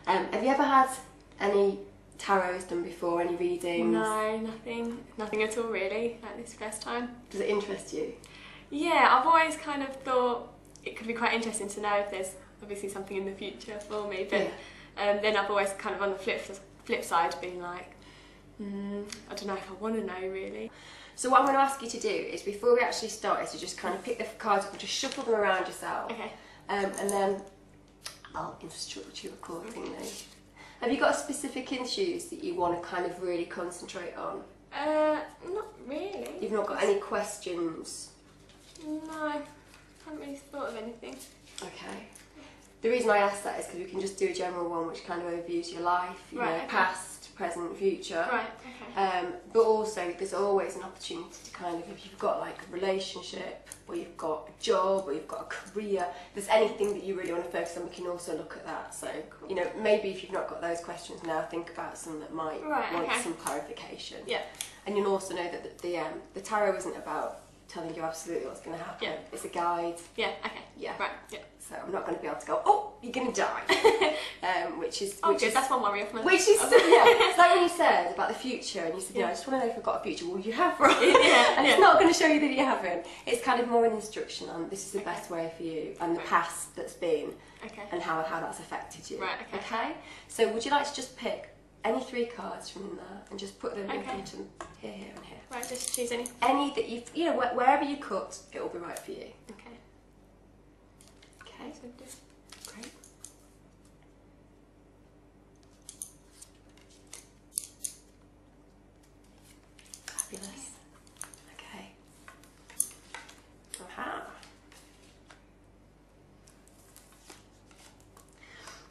Have you ever had any tarots done before, any readings? No, nothing at all really, like this first time. Does it interest you? Yeah, I've always kind of thought it could be quite interesting to know if there's obviously something in the future for me, but then I've always kind of on the flip side been like, I don't know if I want to know really. So what I'm going to ask you to do is, before we actually start, is to just kind of pick the cards up and just shuffle them around yourself. Okay. And then I'll instruct you accordingly. Have you got specific issues that you want to kind of really concentrate on? Not really. You've not got any questions? No, I haven't really thought of anything. Okay. The reason I ask that is because we can just do a general one which kind of overviews your life, you know, past, present, future. Right, okay. But also there's always an opportunity to kind of, if you've got like a relationship, or you've got a job, or you've got a career, if there's anything that you really want to focus on, we can also look at that. So, you know, maybe if you've not got those questions now, think about some that might want some clarification. Yeah. And you'll also know that the tarot isn't about telling you absolutely what's going to happen. Yeah. It's a guide. Yeah, okay. Yeah. Right, yeah. So I'm not going to be able to go, oh, you're going to die. Which is... Oh, good, that's one worry off my Which is, yeah. It's like when you said about the future, and you said, I just want to know if I've got a future. Well, you have, right? And it's not going to show you that you haven't. It's kind of more an instruction on this is the best way for you, and the past that's been, and how that's affected you. Right, okay. So would you like to just pick any 3 cards from in there and just put them in front of here, here, and here? Right, just choose any. Any that you know, wherever you cut, it will be right for you. Okay. Okay. So just... Great. Fabulous. Okay. Aha.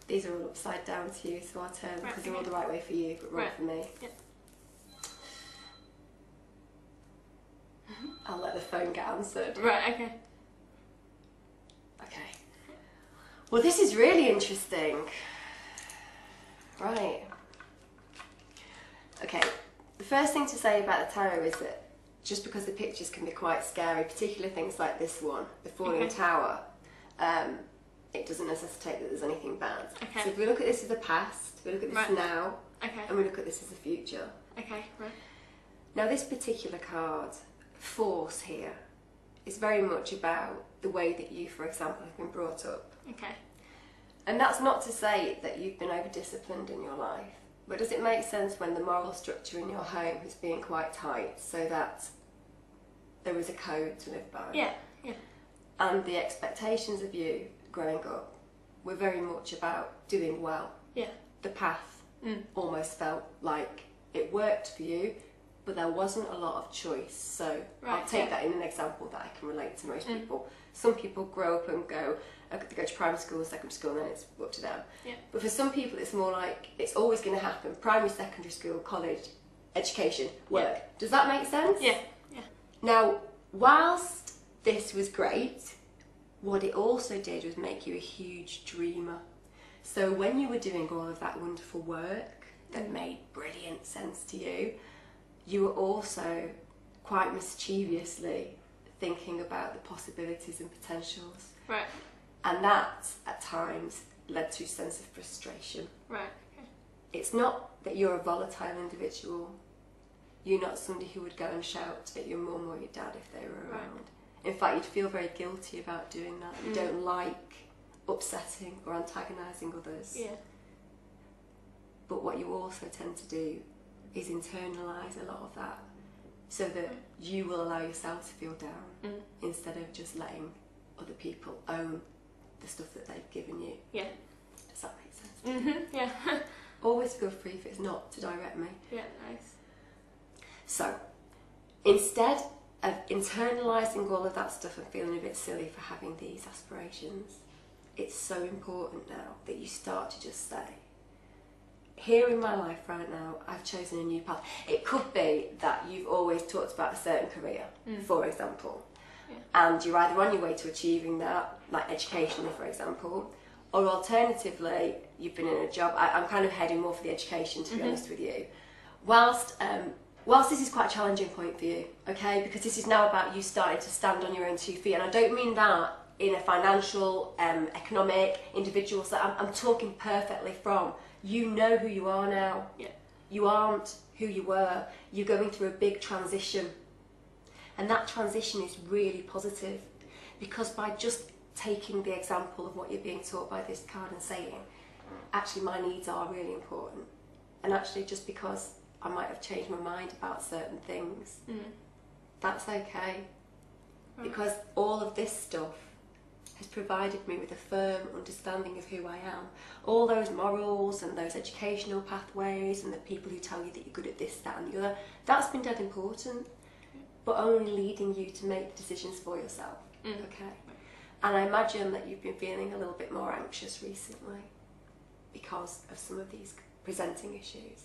These are all upside down to you, so I'll turn because they're all the right way for you, but wrong for me. Yep. I'll let the phone get answered. Right, okay. Okay. Well, this is really interesting. Right. Okay. The first thing to say about the tarot is that just because the pictures can be quite scary, particularly things like this one, the Falling Tower, it doesn't necessitate that there's anything bad. Okay. So if we look at this as the past, we look at this now, and we look at this as the future. Okay, right. Now this particular card, Force here, is very much about the way that you, for example, have been brought up. Okay. And that's not to say that you've been over-disciplined in your life, but does it make sense when the moral structure in your home has been quite tight so that there is a code to live by? Yeah, yeah. And the expectations of you growing up were very much about doing well. Yeah. The path almost felt like it worked for you, but there wasn't a lot of choice. So I'll take that in an example that I can relate to most people. Some people grow up and go, they go to primary school, secondary school, and then it's up to them. Yeah. But for some people it's more like, it's always going to happen. Primary, secondary school, college, education, work. Yeah. Does that make sense? Yeah, yeah. Now, whilst this was great, what it also did was make you a huge dreamer. So when you were doing all of that wonderful work that made brilliant sense to you, you were also quite mischievously thinking about the possibilities and potentials. Right. And that, at times, led to a sense of frustration. Right, okay. It's not that you're a volatile individual. You're not somebody who would go and shout at your mum or your dad if they were around. In fact, you'd feel very guilty about doing that. You don't like upsetting or antagonising others. Yeah. But what you also tend to do is internalise a lot of that so that you will allow yourself to feel down instead of just letting other people own the stuff that they've given you. Yeah. Does that make sense? Yeah. Always feel free, if it's not, to direct me. Yeah, nice. So, instead of internalising all of that stuff and feeling a bit silly for having these aspirations, it's so important now that you start to just say, here in my life right now, I've chosen a new path. It could be that you've always talked about a certain career, for example, and you're either on your way to achieving that, like educationally, for example, or alternatively, you've been in a job. I'm kind of heading more for the education, to be honest with you. Whilst this is quite a challenging point for you, okay, because this is now about you starting to stand on your own 2 feet, and I don't mean that in a financial, economic, individual. So I'm talking perfectly from, you know who you are now. Yeah. You aren't who you were. You're going through a big transition. And that transition is really positive, because by just taking the example of what you're being taught by this card and saying, actually my needs are really important, and actually just because I might have changed my mind about certain things, that's okay, because all of this stuff has provided me with a firm understanding of who I am. All those morals and those educational pathways and the people who tell you that you're good at this, that and the other, that's been dead important, but only leading you to make decisions for yourself. Okay. And I imagine that you've been feeling a little bit more anxious recently because of some of these presenting issues.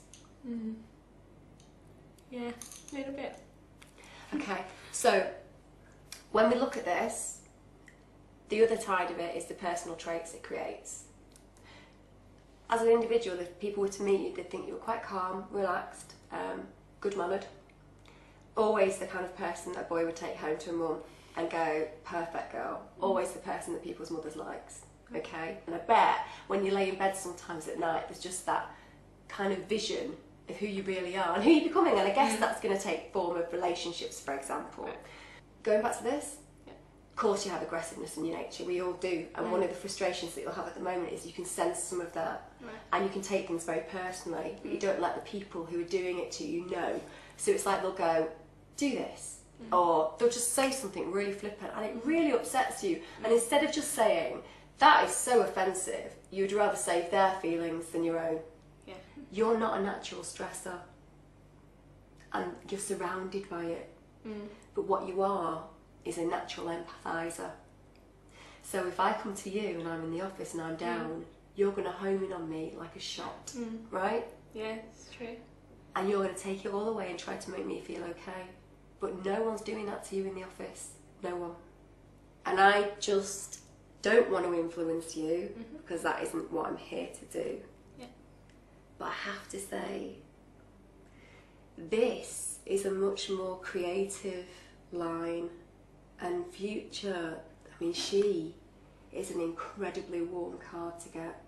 Yeah, a little bit. Okay, so when we look at this, the other side of it is the personal traits it creates. As an individual, if people were to meet you, they'd think you were quite calm, relaxed, good-mannered. Always the kind of person that a boy would take home to a mum and go, perfect girl. Always the person that people's mothers likes, okay? And I bet when you lay in bed sometimes at night, there's just that kind of vision of who you really are and who you're becoming, and I guess that's going to take form of relationships, for example. Right. Going back to this, of course you have aggressiveness in your nature, we all do, and one of the frustrations that you'll have at the moment is you can sense some of that, and you can take things very personally, but you don't let the people who are doing it to you know. So it's like they'll go, do this, or they'll just say something really flippant, and it really upsets you, and instead of just saying, that is so offensive, you'd rather save their feelings than your own. Yeah. You're not a natural stressor, and you're surrounded by it, but what you are is a natural empathiser. So if I come to you and I'm in the office and I'm down, you're going to home in on me like a shot, right? Yeah, it's true. And you're going to take it all away and try to make me feel okay. But no one's doing that to you in the office. No one. And I just don't want to influence you, because that isn't what I'm here to do. Yeah. But I have to say, this is a much more creative line, and Future, I mean, she is an incredibly warm card to get.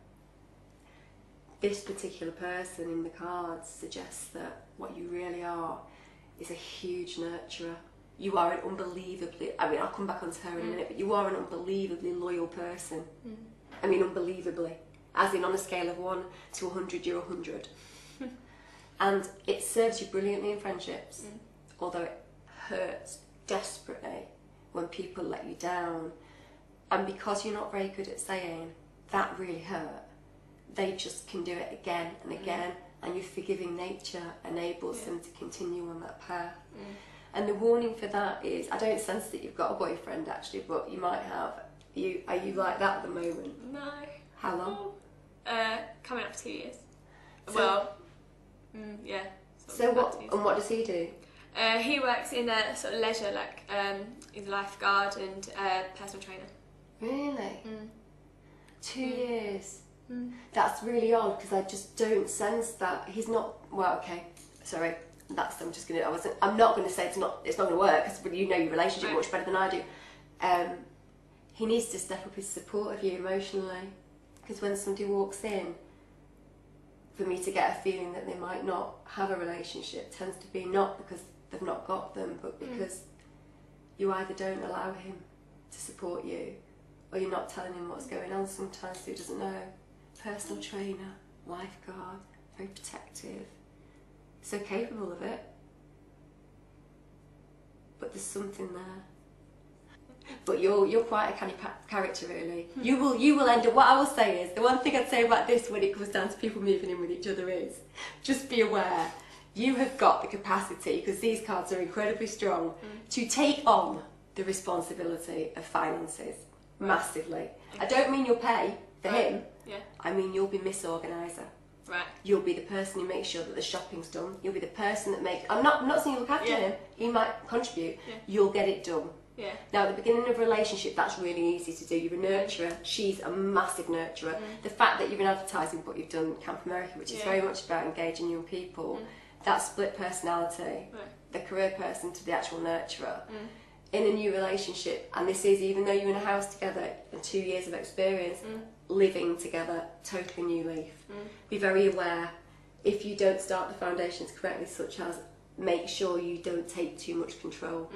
This particular person in the cards suggests that what you really are is a huge nurturer. You are an unbelievably, I mean, I'll come back onto her in a minute, but you are an unbelievably loyal person. I mean, unbelievably. As in, on a scale of 1 to 100, you're 100. And it serves you brilliantly in friendships, although it hurts desperately when people let you down. And because you're not very good at saying, that really hurt, they just can do it again and again, and your forgiving nature enables them to continue on that path. And the warning for that is, I don't sense that you've got a boyfriend actually, but you might have. Are you like that at the moment? No. How long? Coming up 2 years. So, well, yeah. So what does he do? He works in a sort of leisure, like he's a lifeguard and personal trainer. Really? 2 years? That's really odd, because I just don't sense that. He's not, well, okay, sorry, I'm not going to say it's not going to work, because you know your relationship much better than I do. He needs to step up his support of you emotionally, because when somebody walks in, for me to get a feeling that they might not have a relationship tends to be not because they've not got them, but because you either don't allow him to support you, or you're not telling him what's going on sometimes, so he doesn't know. Personal trainer, lifeguard, very protective, so capable of it, but there's something there. But you're quite a canny character, really. You will end up. What I will say is, the one thing I'd say about this when it comes down to people moving in with each other is, just be aware you have got the capacity, because these cards are incredibly strong, to take on the responsibility of finances massively. I don't mean you'll pay for him. Yeah. I mean, you'll be Miss Organiser. Right. You'll be the person who makes sure that the shopping's done. You'll be the person that makes... I'm not saying you look after him. He might contribute. Yeah. You'll get it done. Yeah. Now, at the beginning of a relationship, that's really easy to do. You're a nurturer. She's a massive nurturer. The fact that you're in advertising, but you've done Camp America, which is very much about engaging young people, that split personality, the career person to the actual nurturer, in a new relationship, and this is even though you're in a house together and 2 years of experience, living together, totally new leaf. Be very aware if you don't start the foundations correctly, such as make sure you don't take too much control.